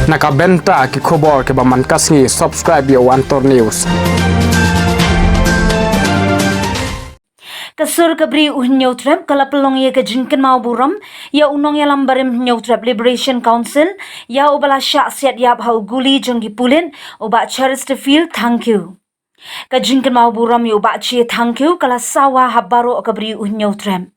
Nakabenta ki khobor ke baman kasngi subscribe yo Antor News. Kasur kabri nyautrap kala pelong ye ke jingkan mau buram ya unong ya lambarim nyautrap Liberation Council ya obala syak siatiap hau guli jonggi pulin oba Chesterfield thank you. Ka jingkan mau buram yo ba chi thank you kala sawa habaro kabri nyautrap.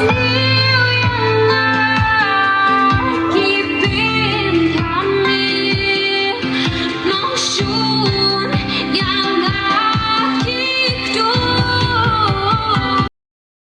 Shisnem